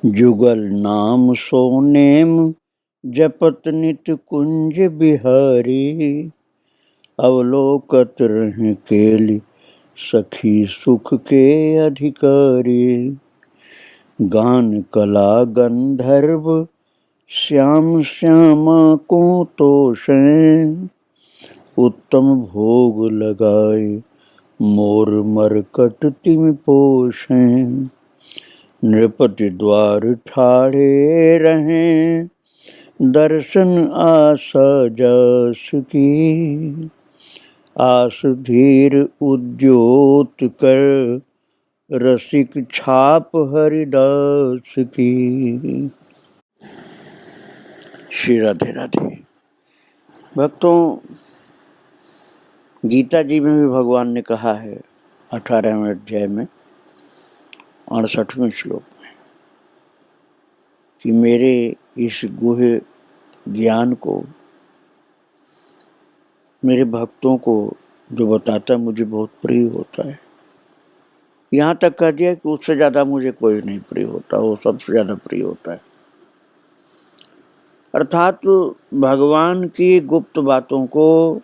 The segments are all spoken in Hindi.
जुगल नाम सो नेम जपत नित कुंज बिहारी। अवलोकत रह केली सखी सुख के अधिकारी। गान कला गंधर्व श्याम श्यामा को तोषें। उत्तम भोग लगाए मोर मरकट तिम पोषें। नृपति द्वार ठाड़े रहें दर्शन आशा जास की। आस धीर उद्योत कर रसिक छाप हरिदास की। श्री राधे राधे। भक्तों, गीता जी में भी भगवान ने कहा है 18वें अध्याय में 68वें श्लोक में कि मेरे इस गुह्य ज्ञान को मेरे भक्तों को जो बताता है मुझे बहुत प्रिय होता है। यहाँ तक कह दिया कि उससे ज़्यादा मुझे कोई नहीं प्रिय होता, वो सबसे ज़्यादा प्रिय होता है। अर्थात भगवान की गुप्त बातों को,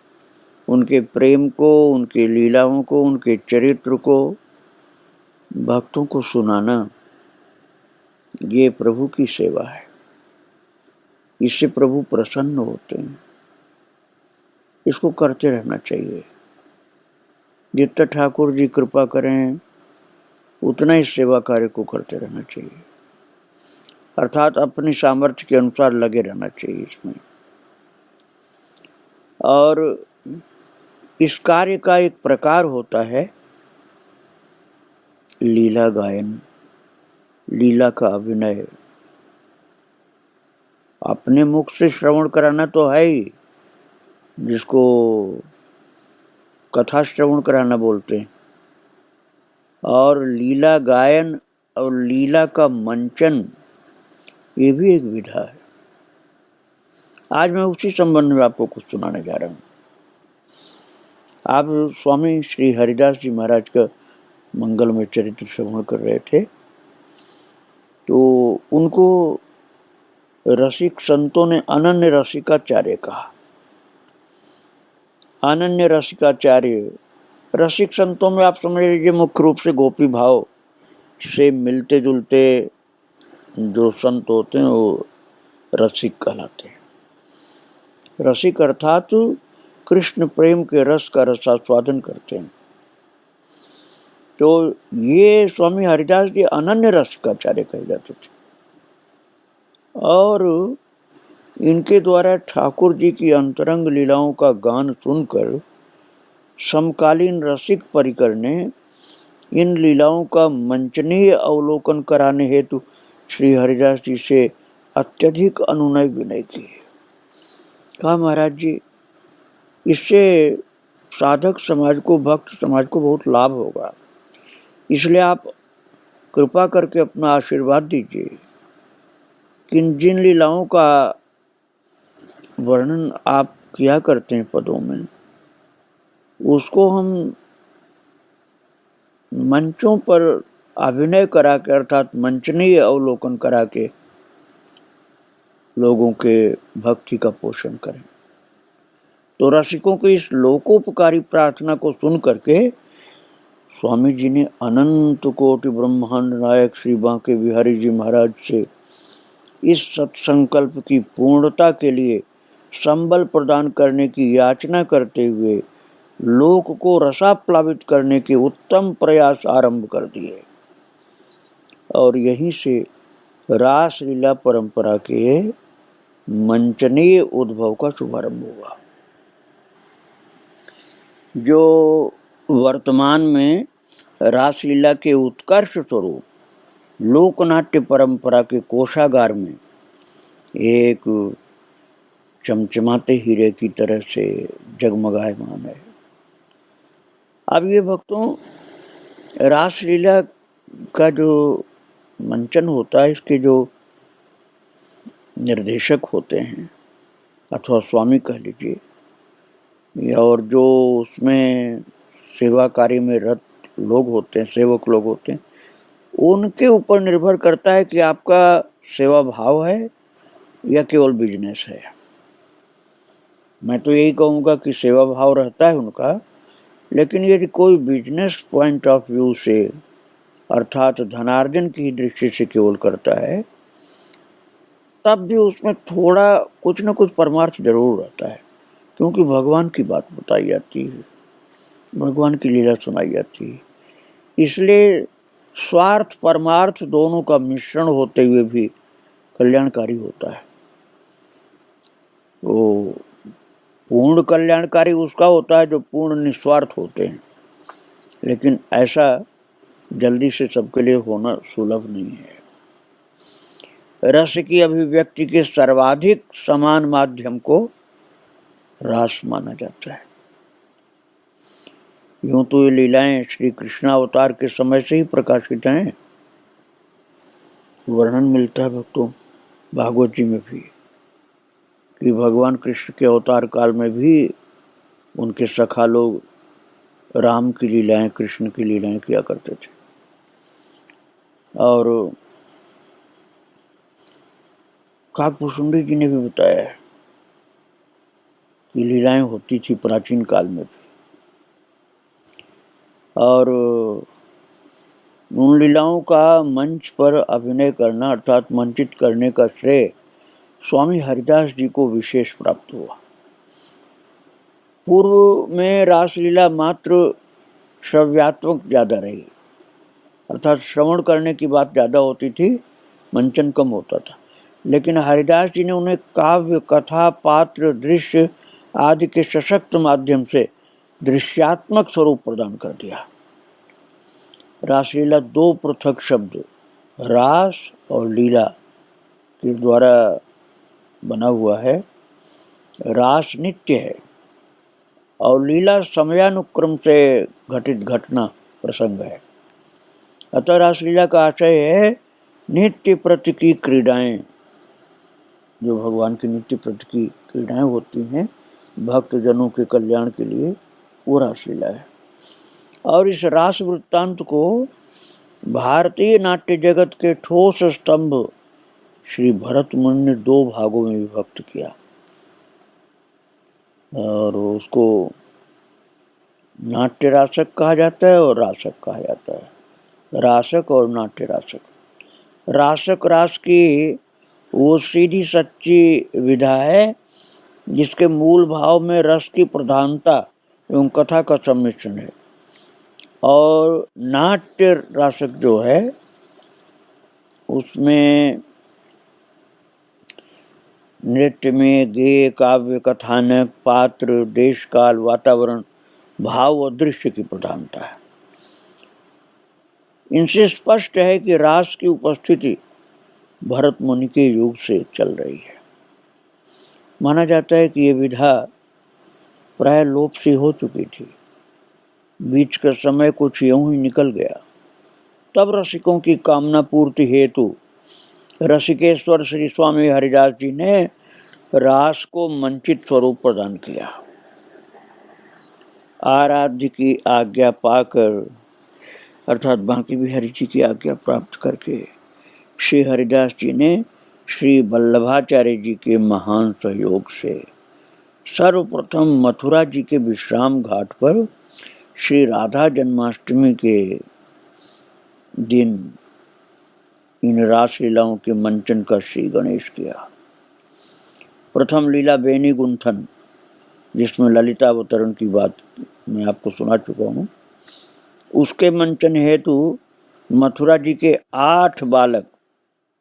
उनके प्रेम को, उनकी लीलाओं को, उनके चरित्र को भक्तों को सुनाना, ये प्रभु की सेवा है। इससे प्रभु प्रसन्न होते हैं। इसको करते रहना चाहिए। जितना ठाकुर जी कृपा करें उतना ही सेवा कार्य को करते रहना चाहिए। अर्थात अपनी सामर्थ्य के अनुसार लगे रहना चाहिए इसमें। और इस कार्य का एक प्रकार होता है लीला गायन, लीला का अभिनय। अपने मुख से श्रवण कराना तो है ही, जिसको कथा श्रवण कराना बोलते हैं, और लीला गायन और लीला का मंचन, ये भी एक विधा है। आज मैं उसी संबंध में आपको कुछ सुनाने जा रहा हूँ। आप स्वामी श्री हरिदास जी महाराज का मंगलमय चरित्र श्रवण कर रहे थे, तो उनको रसिक संतों ने अनन्य रसिकाचार्य कहा। अनन्य रसिकाचार्य, रसिक संतों में आप समझ लीजिए मुख्य रूप से गोपी भाव से मिलते जुलते जो संत होते हैं वो रसिक कहलाते हैं। रसिक अर्थात कृष्ण प्रेम के रस का रसास्वादन करते हैं। तो ये स्वामी हरिदास जी अनन्य रसिकाचार्य कहे जाते थे, और इनके द्वारा ठाकुर जी की अंतरंग लीलाओं का गान सुनकर समकालीन रसिक परिकर ने इन लीलाओं का मंचनीय अवलोकन कराने हेतु श्री हरिदास जी से अत्यधिक अनुनय विनय किए। कहा, महाराज जी, इससे साधक समाज को, भक्त समाज को बहुत लाभ होगा, इसलिए आप कृपा करके अपना आशीर्वाद दीजिए कि जिन लीलाओं का वर्णन आप किया करते हैं पदों में, उसको हम मंचों पर अभिनय करा के, अर्थात मंचनीय अवलोकन करा के लोगों के भक्ति का पोषण करें। तो रसिकों की इस लोकोपकारी प्रार्थना को सुन करके स्वामी जी ने अनंत कोटि ब्रह्मांड नायक श्री बांके बिहारी जी महाराज से इस सत्संकल्प की पूर्णता के लिए संबल प्रदान करने की याचना करते हुए लोक को रसाप्लावित करने के उत्तम प्रयास आरंभ कर दिए। और यहीं से रास लीला परंपरा के मंचनीय उद्भव का शुभारंभ हुआ, जो वर्तमान में रासलीला के उत्कर्ष स्वरूप लोकनाट्य परंपरा के कोषागार में एक चमचमाते हीरे की तरह से जगमगायमान है। अब ये भक्तों, रासलीला का जो मंचन होता है, इसके जो निर्देशक होते हैं अथवा स्वामी कह लीजिए, और जो उसमें सेवा कार्य में रत लोग होते हैं, सेवक लोग होते हैं, उनके ऊपर निर्भर करता है कि आपका सेवा भाव है या केवल बिजनेस है। मैं तो यही कहूँगा कि सेवा भाव रहता है उनका, लेकिन यदि कोई बिजनेस पॉइंट ऑफ व्यू से अर्थात धनार्जन की दृष्टि से केवल करता है, तब भी उसमें थोड़ा कुछ न कुछ परमार्थ जरूर रहता है, क्योंकि भगवान की बात बताई जाती है, भगवान की लीला सुनाई जाती है। इसलिए स्वार्थ परमार्थ दोनों का मिश्रण होते हुए भी कल्याणकारी होता है। वो पूर्ण कल्याणकारी उसका होता है जो पूर्ण निस्वार्थ होते हैं, लेकिन ऐसा जल्दी से सबके लिए होना सुलभ नहीं है। रस की अभिव्यक्ति के सर्वाधिक समान माध्यम को रास माना जाता है। यूं तो ये लीलाएं श्री कृष्णावतार के समय से ही प्रकाशित हैं। वर्णन मिलता है भक्तों भागवत जी में भी कि भगवान कृष्ण के अवतार काल में भी उनके सखा लोग राम की लीलाएं, कृष्ण की लीलाएं किया करते थे। और काकभूषुंडी जी ने भी बताया है कि लीलाएं होती थी प्राचीन काल में भी, और उन लीलाओं का मंच पर अभिनय करना अर्थात मंचित करने का श्रेय स्वामी हरिदास जी को विशेष प्राप्त हुआ। पूर्व में रासलीला मात्र श्रव्यात्मक ज्यादा रही, अर्थात श्रवण करने की बात ज्यादा होती थी, मंचन कम होता था। लेकिन हरिदास जी ने उन्हें काव्य, कथा, पात्र, दृश्य आदि के सशक्त माध्यम से दृश्यात्मक स्वरूप प्रदान कर दिया। रासलीला दो पृथक शब्द रास और लीला के द्वारा बना हुआ है। रास नित्य है और लीला समयानुक्रम से घटित घटना प्रसंग है। अतः रासलीला का आशय है नित्य प्रति की क्रीडाएं, जो भगवान की नित्य प्रति की क्रीडाएं होती हैं भक्तजनों के कल्याण के लिए, वो रासलीला है। और इस रास वृत्तांत को भारतीय नाट्य जगत के ठोस स्तंभ श्री भरत मुनि ने दो भागों में विभक्त किया, और उसको नाट्य रासक कहा जाता है और रासक कहा जाता है। रासक और नाट्य रासक। रासक रास की वो सीधी सच्ची विधा है जिसके मूल भाव में रस की प्रधानता एवं कथा का सम्मिश्रण है, और नाट्य रासक जो है उसमें नृत्य में गेय, काव्य, कथानक, पात्र, देश काल, वातावरण, भाव और दृश्य की प्रधानता है। इनसे स्पष्ट है कि रास की उपस्थिति भरत मुनि के युग से चल रही है। माना जाता है कि ये विधा प्राय लोप सी हो चुकी थी, बीच का समय कुछ यूं ही निकल गया। तब रसिकों की कामना पूर्ति हेतु रसिकेश्वर श्री स्वामी हरिदास जी ने रास को मंचित स्वरूप प्रदान किया। आराध्य की आज्ञा पाकर अर्थात बांके बिहारी जी की आज्ञा प्राप्त करके श्री हरिदास जी ने श्री वल्लभाचार्य जी के महान सहयोग से सर्वप्रथम मथुरा जी के विश्राम घाट पर श्री राधा जन्माष्टमी के दिन इन रास लीलाओं के मंचन का श्री गणेश किया। प्रथम लीला बेनी गुंथन, जिसमें ललिता अवतरण की बात मैं आपको सुना चुका हूँ, उसके मंचन हेतु मथुरा जी के 8 बालक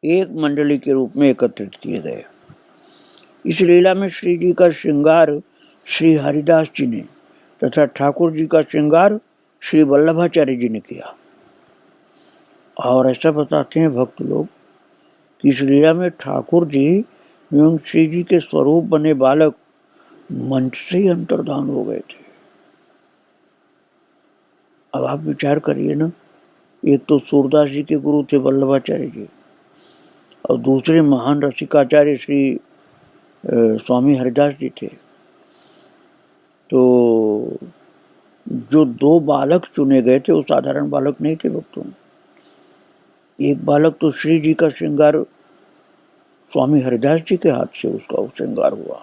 एक मंडली के रूप में एकत्रित किए गए। इस लीला में श्री जी का श्रृंगार श्री हरिदास जी ने तथा ठाकुर जी का श्रृंगार श्री वल्लभाचार्य जी ने किया। और ऐसा बताते हैं भक्त लोग कि इस लीला में ठाकुर जी एवं श्री जी के स्वरूप बने बालक मंच से ही अंतर्धान हो गए थे। अब आप विचार करिए ना, एक तो सूरदास जी के गुरु थे वल्लभाचार्य जी, और दूसरे महान रसिकाचार्य श्री स्वामी हरिदास जी थे। तो जो 2 बालक चुने गए थे वो साधारण बालक नहीं थे भक्तों। एक बालक तो श्री जी का श्रृंगार स्वामी हरिदास जी के हाथ से उसका श्रृंगार हुआ।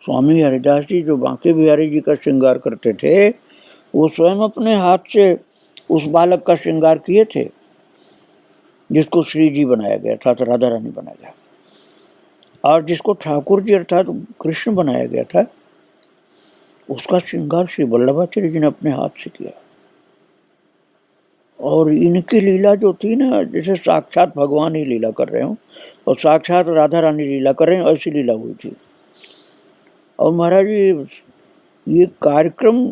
स्वामी हरिदास जी जो बांके बिहारी जी का श्रृंगार करते थे, वो स्वयं अपने हाथ से उस बालक का श्रृंगार किए थे, जिसको श्री जी बनाया गया था, राधा रानी बनाया गया, और जिसको ठाकुर जी अर्थात कृष्ण बनाया गया था, उसका श्रृंगार श्री वल्लभाचार्य जी ने अपने हाथ से किया। और इनकी लीला जो थी ना, जैसे साक्षात भगवान ही लीला कर रहे हो और साक्षात राधा रानी लीला कर रहे हैं, ऐसी लीला हुई थी। और महाराज ये कार्यक्रम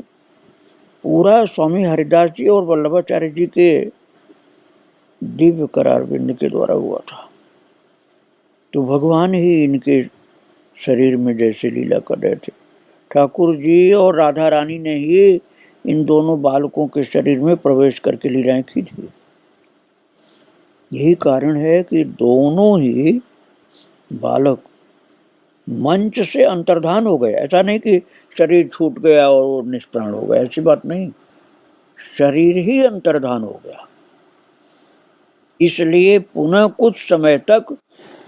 पूरा स्वामी हरिदास जी और वल्लभाचार्य जी के दिव्य करार बिंद के द्वारा हुआ था। तो भगवान ही इनके शरीर में जैसे लीला कर रहे थे, ठाकुर जी और राधा रानी ने ही इन दोनों बालकों के शरीर में प्रवेश करके लीलाएं की थी। यही कारण है कि दोनों ही बालक मंच से अंतर्धान हो गए। ऐसा नहीं कि शरीर छूट गया और वो निष्प्राण हो गया, ऐसी बात नहीं, शरीर ही अंतर्धान हो गया। इसलिए पुनः कुछ समय तक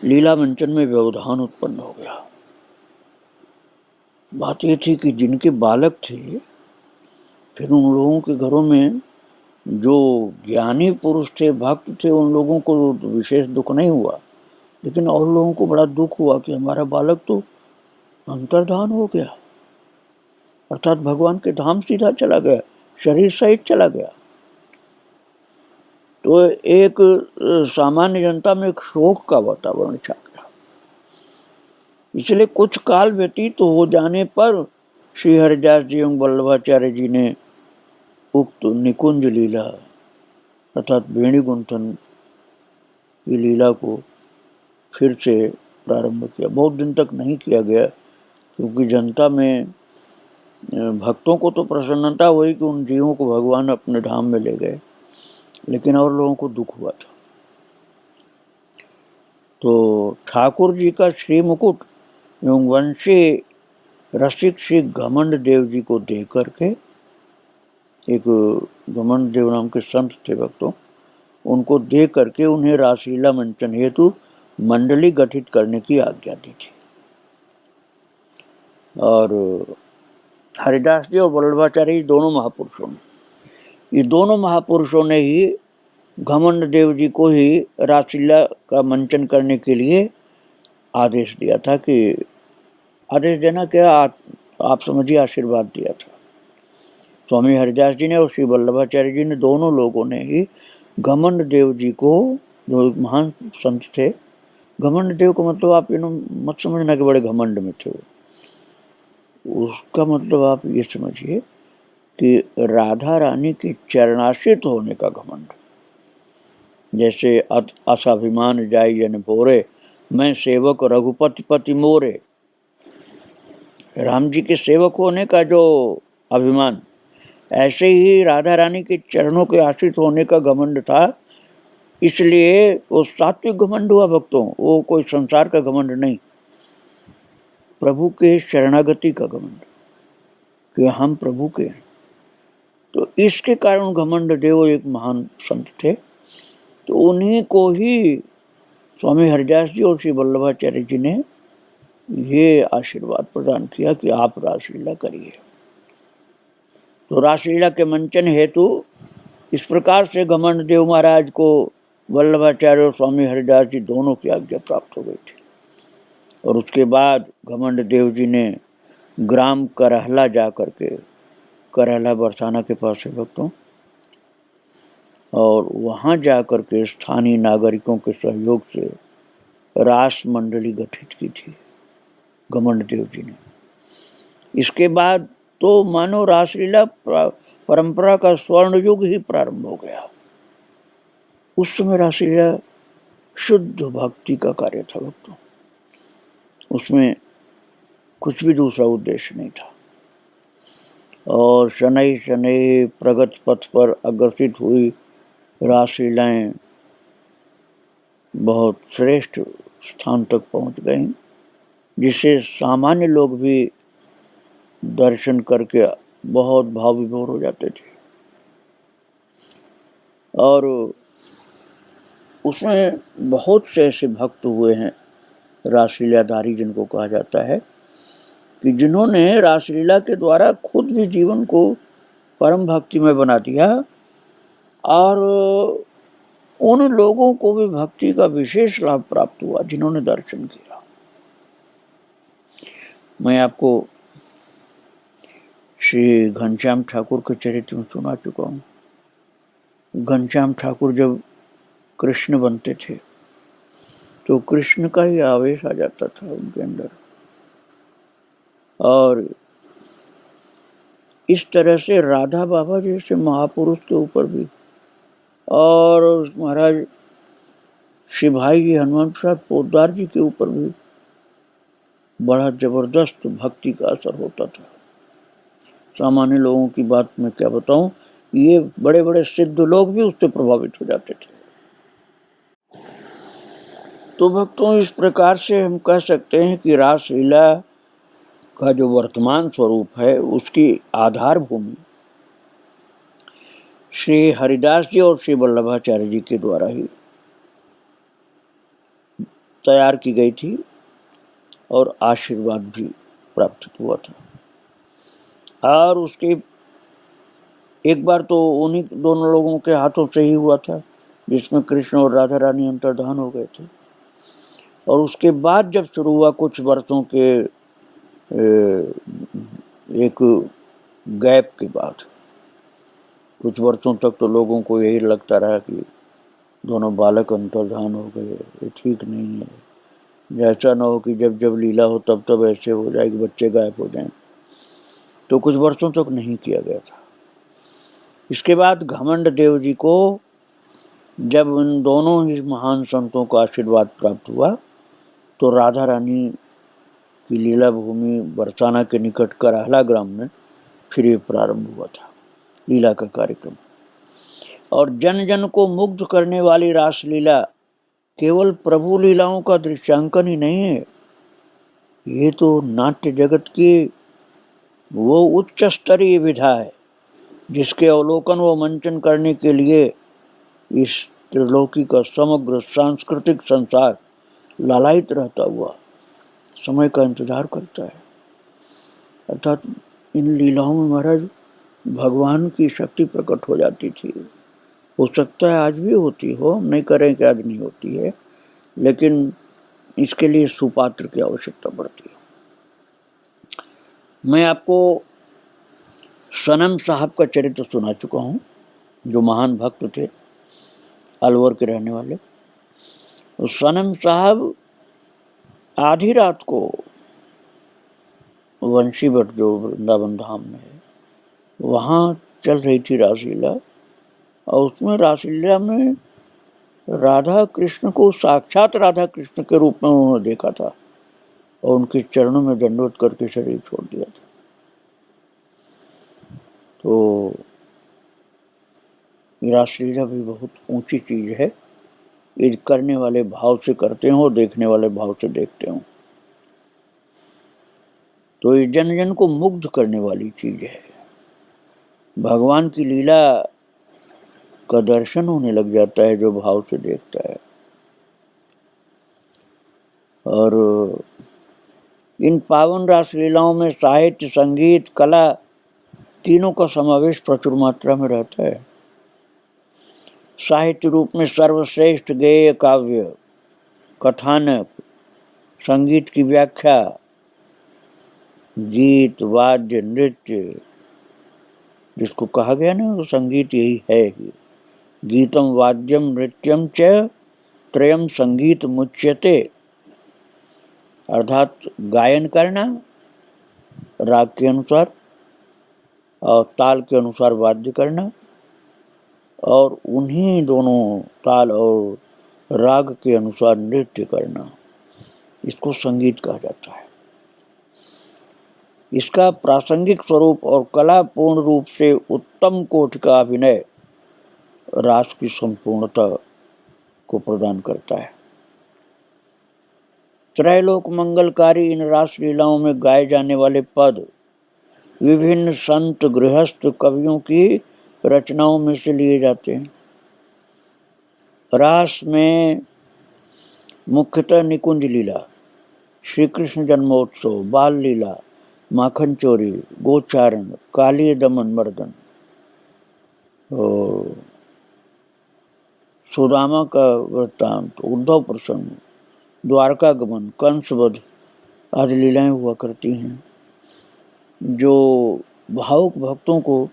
लीला मंचन में व्यवधान उत्पन्न हो गया। बात ये थी कि जिनके बालक थे, फिर उन लोगों के घरों में जो ज्ञानी पुरुष थे, भक्त थे, उन लोगों को विशेष दुख नहीं हुआ, लेकिन और लोगों को बड़ा दुख हुआ कि हमारा बालक तो अंतर्धान हो गया, अर्थात भगवान के धाम सीधा चला गया, शरीर सहित चला गया। तो एक सामान्य जनता में एक शोक का वातावरण छा गया। इसलिए कुछ काल व्यतीत हो जाने पर श्री हरिदास जी एवं वल्लभाचार्य जी ने उक्त निकुंज लीला अर्थात वेणी गुंथन की लीला को फिर से प्रारंभ किया। बहुत दिन तक नहीं किया गया, क्योंकि जनता में भक्तों को तो प्रसन्नता हुई कि उन जीवों को भगवान अपने धाम में ले गए, लेकिन और लोगों को दुख हुआ था। तो ठाकुर जी का श्री मुकुट एवं वंशी रसिक श्री घमंड देव जी को दे करके, एक घमंड देव नाम के संत थे भक्तों, उनको दे करके उन्हें रासलीला मंचन हेतु मंडली गठित करने की आज्ञा दी थी। और हरिदास जी और वल्लभाचार्य दोनों महापुरुषों ने, ये दोनों महापुरुषों ने ही घमंड देव जी को ही रासलीला का मंचन करने के लिए आदेश दिया था। कि आदेश देना क्या, आप समझिए, आशीर्वाद दिया था। स्वामी हरिदास जी ने और श्री वल्लभाचार्य जी ने, दोनों लोगों ने ही घमंड देव जी को, जो एक महान संत थे, घमंड देव का मतलब आप मत समझना कि बड़े घमंड में थे, उसका मतलब आप ये समझिए कि राधा रानी के चरणाश्रित होने का घमंड। जैसे असाभिमान जाय जन भोरे, मैं सेवक रघुपति पति मोरे, राम जी के सेवक होने का जो अभिमान, ऐसे ही राधा रानी के चरणों के आश्रित होने का घमंड था। इसलिए वो सात्विक घमंड हुआ भक्तों, वो कोई संसार का घमंड नहीं, प्रभु के शरणागति का घमंड कि हम प्रभु के। तो इसके कारण घमंड देव एक महान संत थे। तो उन्हीं को ही स्वामी हरिदास जी और श्री वल्लभाचार्य जी ने ये आशीर्वाद प्रदान किया कि आप रासलीला करिए। तो रासलीला के मंचन हेतु इस प्रकार से घमंड देव महाराज को वल्लभाचार्य और स्वामी हरिदास जी दोनों की आज्ञा प्राप्त हो गई थी। और उसके बाद घमंड देव जी ने ग्राम करहला जा करके, करहला बरसाना के पास है भक्तों, और वहाँ जा करके स्थानीय नागरिकों के सहयोग से रास मंडली गठित की थी घमंड देव जी ने। इसके बाद तो मानो रासलीला परंपरा का स्वर्ण युग ही प्रारंभ हो गया। उस समय रासलीला शुद्ध भक्ति का कार्य था भक्तों, उसमें कुछ भी दूसरा उद्देश्य नहीं था। और शनै शनै प्रगति पथ पर अग्रसित हुई रासलीलाएं बहुत श्रेष्ठ स्थान तक पहुंच गई, जिससे सामान्य लोग भी दर्शन करके बहुत भाव विभोर हो जाते थे। और उसमें बहुत से ऐसे भक्त हुए हैं रासलीलाधारी जिनको कहा जाता है कि जिन्होंने रासलीला के द्वारा खुद भी जीवन को परम भक्ति में बना दिया और उन लोगों को भी भक्ति का विशेष लाभ प्राप्त हुआ जिन्होंने दर्शन किया। मैं आपको श्री घनश्याम ठाकुर के चरित्र में सुना चुका हूँ। घनश्याम ठाकुर जब कृष्ण बनते थे तो कृष्ण का ही आवेश आ जाता था उनके अंदर, और इस तरह से राधा बाबा जैसे महापुरुष के ऊपर भी और महाराज श्री भाई जी हनुमान प्रसाद पोद्दार जी के ऊपर भी बड़ा जबरदस्त भक्ति का असर होता था। सामान्य लोगों की बात मैं क्या बताऊं, ये बड़े बड़े सिद्ध लोग भी उससे प्रभावित हो जाते थे। तो भक्तों, इस प्रकार से हम कह सकते हैं कि रासलीला का जो वर्तमान स्वरूप है उसकी आधार भूमि श्री हरिदास जी और श्री वल्लभाचार्य जी के द्वारा ही तैयार की गई थी और आशीर्वाद भी प्राप्त हुआ था। और उसके एक बार तो उन्हीं दोनों लोगों के हाथों से ही हुआ था जिसमें कृष्ण और राधा रानी अंतर्धान हो गए थे। और उसके बाद जब शुरू हुआ कुछ वर्षों के एक गैप के बाद, कुछ वर्षों तक तो लोगों को यही लगता रहा कि दोनों बालक अंतर्धान हो गए, ये ठीक नहीं है। ऐसा ना हो कि जब जब लीला हो तब तब ऐसे हो जाए कि बच्चे गायब हो जाएं। तो कुछ वर्षों तक नहीं किया गया था। इसके बाद घमंड देव जी को जब उन दोनों ही महान संतों का आशीर्वाद प्राप्त हुआ तो राधा रानी की लीला भूमि बरसाना के निकट कराहला ग्राम में फिर ये प्रारंभ हुआ था लीला का कार्यक्रम। और जन जन को मुग्ध करने वाली रासलीला केवल प्रभु लीलाओं का दृश्यांकन ही नहीं है, ये तो नाट्य जगत की वो उच्च स्तरीय विधा है जिसके अवलोकन व मंचन करने के लिए इस त्रिलोकी का समग्र सांस्कृतिक संसार लालायित रहता हुआ समय का इंतजार करता है। अर्थात इन लीलाओं में महाराज भगवान की शक्ति प्रकट हो जाती थी। हो सकता है आज भी होती हो, हम नहीं करें कि आज नहीं होती है, लेकिन इसके लिए सुपात्र की आवश्यकता पड़ती है। मैं आपको सनम साहब का चरित्र सुना चुका हूँ, जो महान भक्त थे, अलवर के रहने वाले। सनम साहब आधी रात को वंशी भट्ट जो वृंदावन धाम में है वहाँ चल रही थी रासलीला, और उसमें रासलीला में राधा कृष्ण को साक्षात राधा कृष्ण के रूप में उन्होंने देखा था और उनके चरणों में दंडवत करके शरीर छोड़ दिया था। तो रासलीला भी बहुत ऊंची चीज है, ये करने वाले भाव से करते हो, देखने वाले भाव से देखते हो। तो ये जन जन को मुग्ध करने वाली चीज है। भगवान की लीला का दर्शन होने लग जाता है जो भाव से देखता है। और इन पावन रासलीलाओं में साहित्य, संगीत, कला तीनों का समावेश प्रचुर मात्रा में रहता है। साहित्य रूप में सर्वश्रेष्ठ गेय काव्य, कथानक, संगीत की व्याख्या, गीत, वाद्य, नृत्य, जिसको कहा गया ना वो संगीत यही है ही। गीतम वाद्यम नृत्यम च त्रयम संगीत मुच्यते, अर्थात गायन करना राग के अनुसार और ताल के अनुसार वाद्य करना, और उन्हीं दोनों ताल और राग के अनुसार नृत्य करना, इसको संगीत कहा जाता है। इसका प्रासंगिक स्वरूप और कला पूर्ण रूप से उत्तम कोटि का अभिनय रास की संपूर्णता को प्रदान करता है। त्रैलोक मंगलकारी इन रास लीलाओं में गाए जाने वाले पद विभिन्न संत, गृहस्थ, कवियों की रचनाओं में से लिए जाते हैं। रास में मुख्यतः निकुंज लीला, श्री कृष्ण जन्मोत्सव, बाल लीला, माखन चोरी, गोचारण, काली दमन मर्दन और सुदामा का वृत्तांत, उद्धव प्रसंग, द्वारका गमन, कंसवध आदि लीलाएं हुआ करती हैं जो भावुक भक्तों को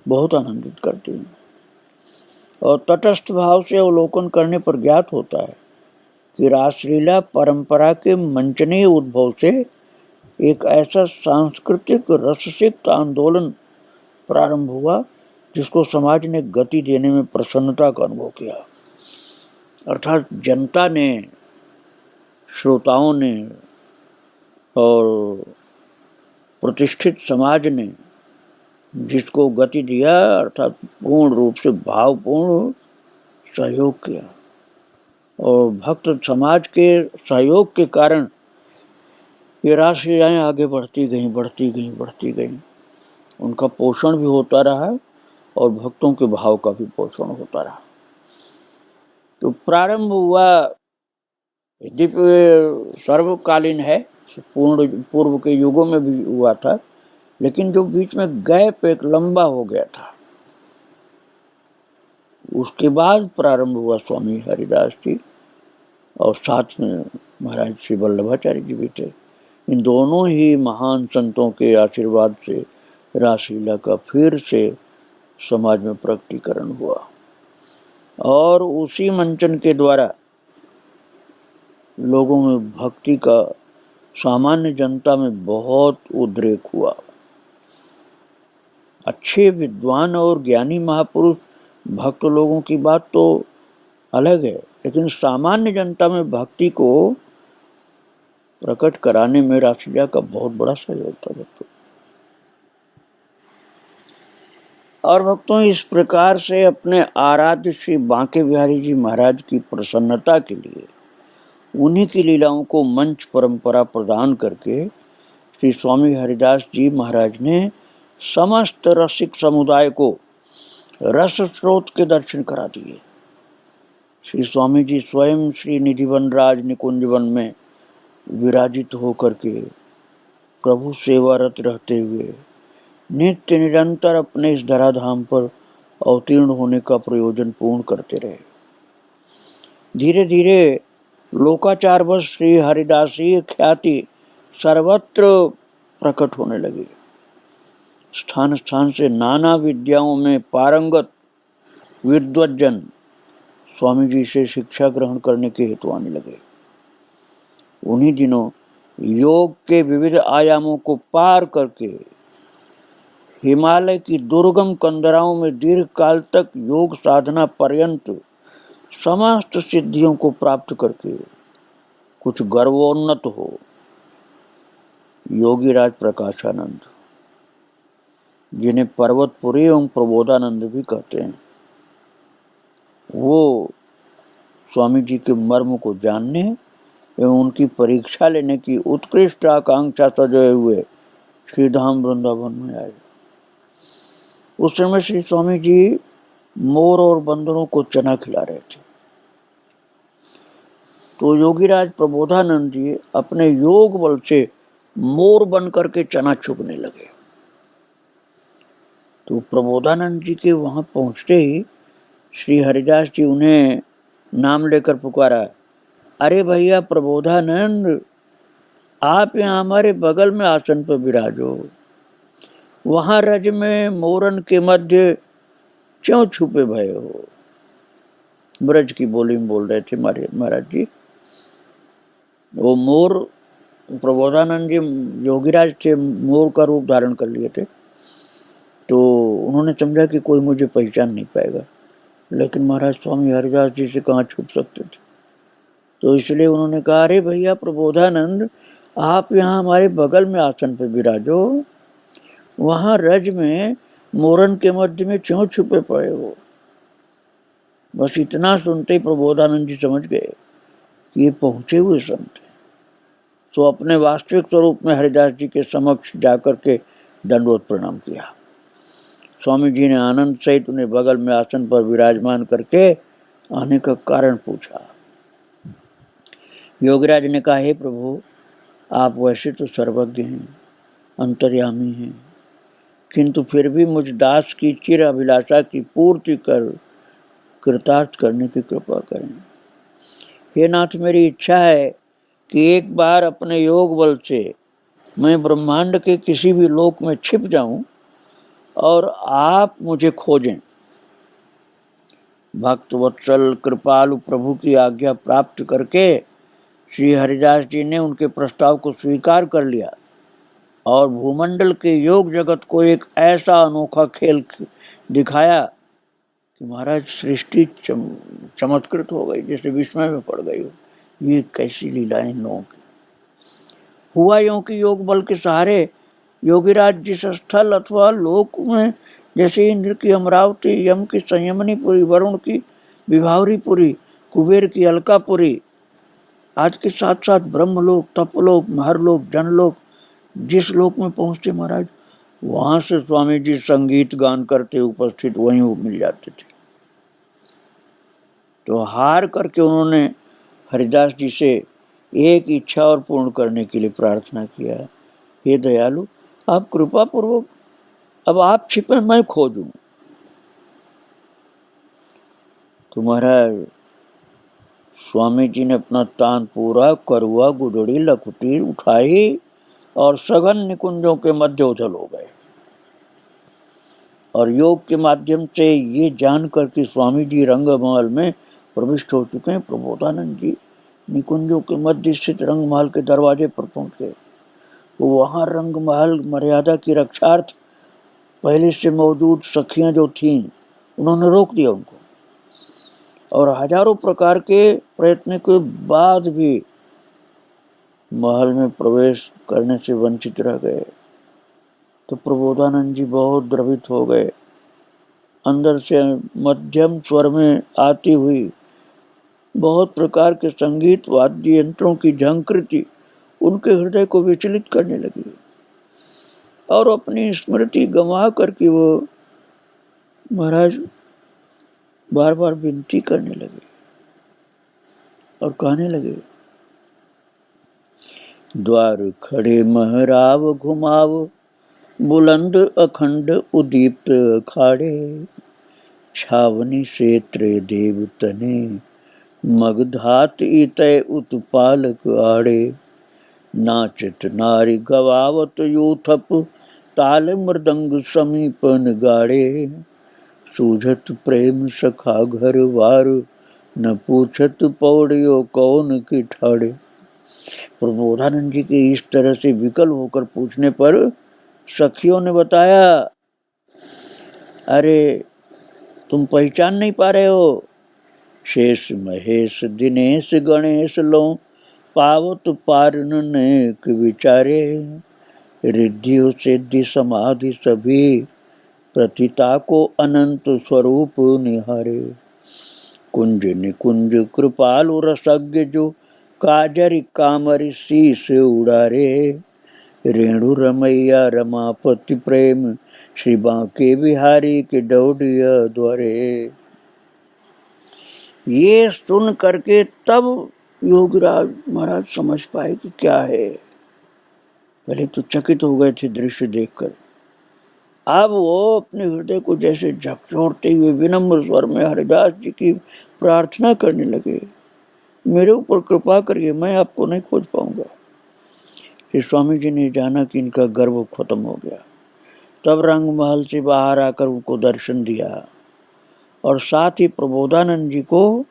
बहुत आनंदित करती हैं। और तटस्थ भाव से अवलोकन करने पर ज्ञात होता है कि रासलीला परंपरा के मंचनीय उद्भव से एक ऐसा सांस्कृतिक रससिक्त आंदोलन प्रारंभ हुआ जिसको समाज ने गति देने में प्रसन्नता का अनुभव किया। अर्थात जनता ने, श्रोताओं ने और प्रतिष्ठित समाज ने जिसको गति दिया, अर्थात पूर्ण रूप से भावपूर्ण सहयोग किया और भक्त समाज के सहयोग के कारण ये रासलीलाएं आगे बढ़ती गईं। उनका पोषण भी होता रहा और भक्तों के भाव का भी पोषण होता रहा। तो प्रारंभ हुआ, यद्यपि सर्वकालीन है, पूर्व के युगों में भी हुआ था, लेकिन जो बीच में गैप एक लंबा हो गया था, उसके बाद प्रारंभ हुआ स्वामी हरिदास जी और साथ में महाराज श्री वल्लभाचार्य जी भी थे। इन दोनों ही महान संतों के आशीर्वाद से रासलीला का फिर से समाज में प्रकटीकरण हुआ और उसी मंचन के द्वारा लोगों में भक्ति का सामान्य जनता में बहुत उद्रेक हुआ। अच्छे विद्वान और ज्ञानी महापुरुष भक्त लोगों की बात तो अलग है, लेकिन सामान्य जनता में भक्ति को प्रकट कराने में रासलीला का बहुत बड़ा सहयोग था भक्तों। और भक्तों, इस प्रकार से अपने आराध्य श्री बांके बिहारी जी महाराज की प्रसन्नता के लिए उन्हीं की लीलाओं को मंच परंपरा प्रदान करके श्री स्वामी हरिदास जी महाराज ने समस्त रसिक समुदाय को रस स्रोत के दर्शन करा दिए। श्री स्वामी जी स्वयं श्री निधिवन राज निकुंजवन में विराजित होकर के प्रभु सेवारत रहते हुए नित्य निरंतर अपने इस धराधाम पर अवतीर्ण होने का प्रयोजन पूर्ण करते रहे। धीरे धीरे लोकाचारवश श्री हरिदासी ख्याति सर्वत्र प्रकट होने लगी। स्थान स्थान से नाना विद्याओं में पारंगत विद्वज्जन स्वामी जी से शिक्षा ग्रहण करने के हेतु आने लगे। उन्हीं दिनों योग के विविध आयामों को पार करके हिमालय की दुर्गम कंदराओं में दीर्घ काल तक योग साधना पर्यंत समस्त सिद्धियों को प्राप्त करके कुछ गर्वोन्नत हो योगीराज प्रकाशानंद, जिन्हें पर्वतपुरी एवं प्रबोधानंद भी कहते हैं, वो स्वामी जी के मर्म को जानने एवं उनकी परीक्षा लेने की उत्कृष्ट आकांक्षा सजाए हुए श्री धाम वृंदावन में आए। उस समय श्री स्वामी जी मोर और बंदरों को चना खिला रहे थे। तो योगीराज प्रबोधानंद जी अपने योग बल से मोर बन करके चना चुगने लगे। तो प्रबोधानंद जी के वहां पहुंचते ही श्री हरिदास जी उन्हें नाम लेकर पुकारा, अरे भैया प्रबोधानंद, आप यहाँ हमारे बगल में आसन पर विराजो, वहां रज में मोरन के मध्य क्यों छुपे भय हो। ब्रज की बोली में बोल रहे थे महाराज जी। वो मोर, प्रबोधानंद जी योगीराज थे, मोर का रूप धारण कर लिए थे। तो उन्होंने समझा कि कोई मुझे पहचान नहीं पाएगा, लेकिन महाराज स्वामी हरिदास जी से कहाँ छुप सकते थे। तो इसलिए उन्होंने कहा, अरे भैया प्रबोधानंद, आप यहाँ हमारे बगल में आसन पर विराजो, वहाँ रज में मोरन के मध्य में क्यों छुपे पड़े हो। बस इतना सुनते ही प्रबोधानंद जी समझ गए कि ये पहुंचे हुए संत हैं। तो अपने वास्तविक स्वरूप में हरिदास जी के समक्ष जाकर के दंडवत प्रणाम किया। स्वामी जी ने आनंद सहित उन्हें बगल में आसन पर विराजमान करके आने का कारण पूछा। योगीराज ने कहा, हे प्रभु, आप वैसे तो सर्वज्ञ हैं, अंतर्यामी हैं, किंतु फिर भी मुझ दास की चिर अभिलाषा की पूर्ति कर कृतार्थ करने की कृपा करें। हे नाथ, मेरी इच्छा है कि एक बार अपने योग बल से मैं ब्रह्मांड के किसी भी लोक में छिप जाऊं और आप मुझे खोजें। भक्त वत्सल कृपालु प्रभु की आज्ञा प्राप्त करके श्री हरिदास जी ने उनके प्रस्ताव को स्वीकार कर लिया और भूमंडल के योग जगत को एक ऐसा अनोखा खेल दिखाया कि महाराज सृष्टि चमत्कृत हो गई, जैसे विस्मय में पड़ गई हो। ये कैसी लीलाएं लोगों की। हुआ यूं कि योग बल के सहारे योगीराज जिस स्थल अथवा लोक में, जैसे इंद्र की अमरावती, यम की संयमनीपुरी, वरुण की विभावरीपुरी, कुबेर की अलकापुरी, आज के साथ साथ ब्रह्मलोक, तपलोक, महरलोक, जनलोक, जिस लोक में पहुंचते महाराज, वहां से स्वामी जी संगीत गान करते उपस्थित वहीं मिल जाते थे। तो हार करके उन्होंने हरिदास जी से एक इच्छा और पूर्ण करने के लिए प्रार्थना किया, हे दयालु, आप कृपा पूर्वक अब आप छिपे, मैं खोजूं। तो महाराज स्वामी जी ने अपना तान पूरा करुआ गुदड़ी लकुटी उठाई और सघन निकुंजों के मध्य उछल हो गए। और योग के माध्यम से ये जानकर कि स्वामी जी रंगमहल में प्रविष्ट हो चुके हैं, प्रबोधानंद जी निकुंजों के मध्य स्थित रंगमहल के दरवाजे पर पहुंच गए। वो वहां रंगमहल मर्यादा की रक्षार्थ पहले से मौजूद सखियां जो थीं, उन्होंने रोक दिया उनको, और हजारों प्रकार के प्रयत्न के बाद भी महल में प्रवेश करने से वंचित रह गए। तो प्रबोधानंद जी बहुत द्रवित हो गए। अंदर से मध्यम स्वर में आती हुई बहुत प्रकार के संगीत वाद्य यंत्रों की झंकृति उनके हृदय को विचलित करने लगी और अपनी स्मृति गंवा करके वो महाराज बार बार विनती करने लगे और कहने लगे, द्वार खड़े महराव घुमाव, बुलंद अखंड उदीप्त अखाड़े, छावनी क्षेत्र देव तने, मगधात इतय उत्पालक आड़े, नाचत नारी गवावत यूथप, ताल मृदंग समीपन गाड़े, सूझत प्रेम सखा घर वार, न पूछत पौड़ियो कौन की ठाड़े। प्रबोधानंद जी के इस तरह से विकल होकर पूछने पर सखियों ने बताया, अरे तुम पहचान नहीं पा रहे हो, शेष महेश दिनेश गणेश लो, पावत पारन नेक विचारे, रिद्धि सिद्धि समाधि सभी, प्रतिता को अनंत स्वरूप निहारे, कुंज निकुंज कृपालु रसज्ञ जो, काजरि कामरि शीस उड़ारे, रेणु रमैया रमापति प्रेम, श्री बांके बिहारी के डौडिया द्वारे। ये सुन करके तब योगीराज महाराज समझ पाए कि क्या है। पहले तो चकित हो गए थे दृश्य देखकर, अब वो अपने हृदय को जैसे झकझोरते हुए विनम्र स्वर में हरिदास जी की प्रार्थना करने लगे, मेरे ऊपर कृपा करिए, मैं आपको नहीं खोज पाऊंगा। श्री स्वामी जी ने जाना कि इनका गर्व खत्म हो गया। तब रंगमहल से बाहर आकर उनको दर्शन दिया और साथ ही प्रबोधानंद जी को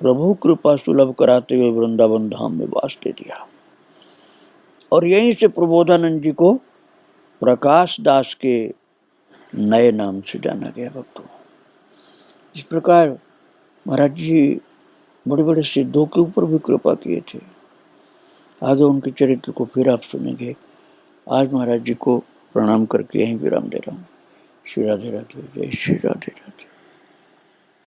प्रभु कृपा सुलभ कराते हुए वृंदावन धाम में वास दे दिया। और यहीं से प्रबोधानंद जी को प्रकाश दास के नए नाम से जाना गया भक्तों। इस प्रकार महाराज जी बड़े बड़े सिद्धों के ऊपर भी कृपा किए थे। आगे उनके चरित्र को फिर आप सुनेंगे। आज महाराज जी को प्रणाम करके यहीं विराम दे रहा हूँ। श्री राधे राधे, जय श्री राधे राधे।